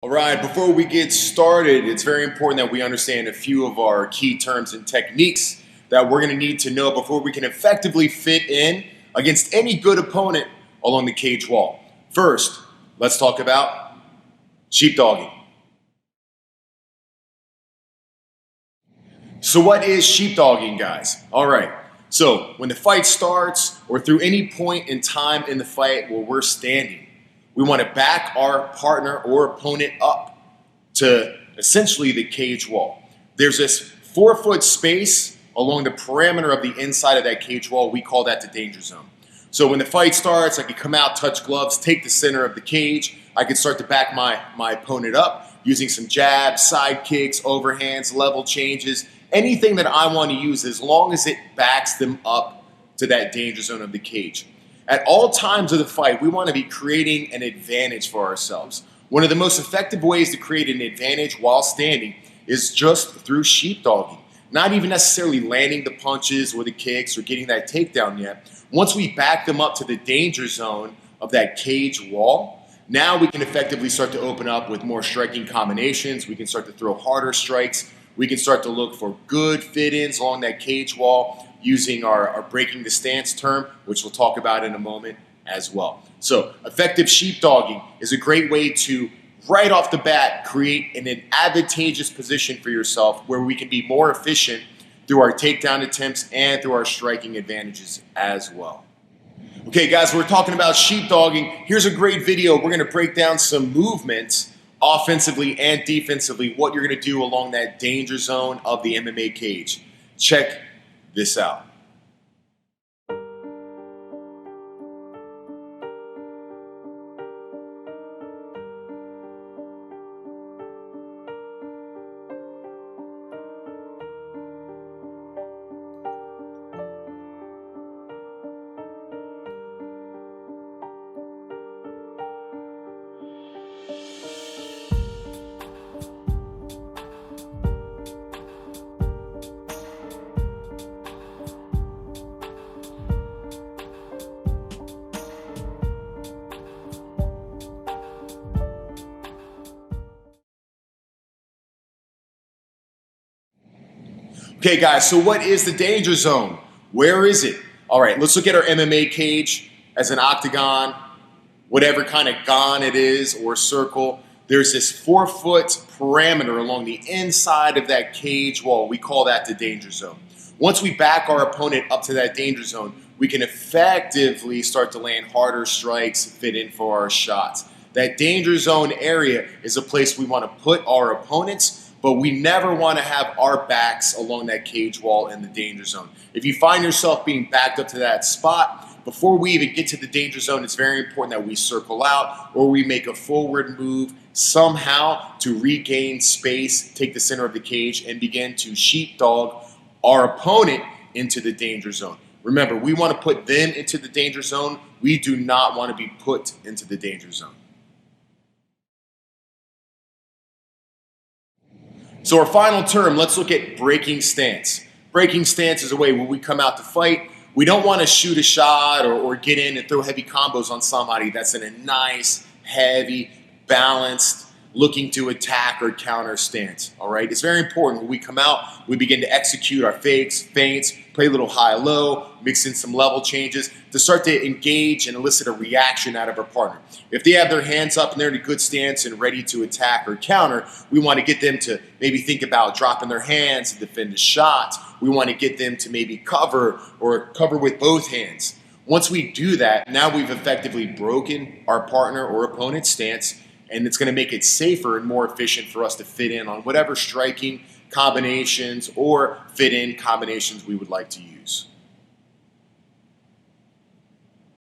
All right, before we get started, it's very important that we understand a few of our key terms and techniques that we're going to need to know before we can effectively fit in against any good opponent along the cage wall. First, let's talk about sheepdogging. So what is sheepdogging, guys? All right, so when the fight starts or through any point in time in the fight where we're standing, we want to back our partner or opponent up to essentially the cage wall. There's this 4-foot space along the perimeter of the inside of that cage wall. We call that the danger zone. So when the fight starts, I can come out, touch gloves, take the center of the cage. I can start to back my opponent up using some jabs, side kicks, overhands, level changes, anything that I want to use as long as it backs them up to that danger zone of the cage. At all times of the fight, we want to be creating an advantage for ourselves. One of the most effective ways to create an advantage while standing is just through sheepdogging. Not even necessarily landing the punches or the kicks or getting that takedown yet. Once we back them up to the danger zone of that cage wall, now we can effectively start to open up with more striking combinations. We can start to throw harder strikes. We can start to look for good fit-ins along that cage wall using our breaking the stance term, which we'll talk about in a moment as well. So effective sheepdogging is a great way to, right off the bat, create an advantageous position for yourself where we can be more efficient through our takedown attempts and through our striking advantages as well. Okay, guys, we're talking about sheepdogging. Here's a great video. We're going to break down some movements offensively and defensively, what you're going to do along that danger zone of the MMA cage. Check this out. Okay, guys, so what is the danger zone? Where is it? All right, let's look at our MMA cage as an octagon, whatever kind of gon it is or circle. There's this 4-foot parameter along the inside of that cage wall. We call that the danger zone. Once we back our opponent up to that danger zone, we can effectively start to land harder strikes, fit in for our shots. That danger zone area is a place we want to put our opponents, but we never want to have our backs along that cage wall in the danger zone. If you find yourself being backed up to that spot, before we even get to the danger zone, it's very important that we circle out or we make a forward move somehow to regain space, take the center of the cage, and begin to sheepdog our opponent into the danger zone. Remember, we want to put them into the danger zone. We do not want to be put into the danger zone. So our final term, let's look at breaking stance. Breaking stance is a way when we come out to fight, we don't want to shoot a shot or get in and throw heavy combos on somebody that's in a nice, heavy, balanced, looking to attack or counter stance. All right, it's very important when we come out, we begin to execute our fakes, feints, play a little high-low, mix in some level changes to start to engage and elicit a reaction out of our partner. If they have their hands up and they're in a good stance and ready to attack or counter, we want to get them to maybe think about dropping their hands to defend a shot. We want to get them to maybe cover or cover with both hands. Once we do that, now we've effectively broken our partner or opponent's stance, and it's going to make it safer and more efficient for us to fit in on whatever striking combinations or fit in combinations we would like to use.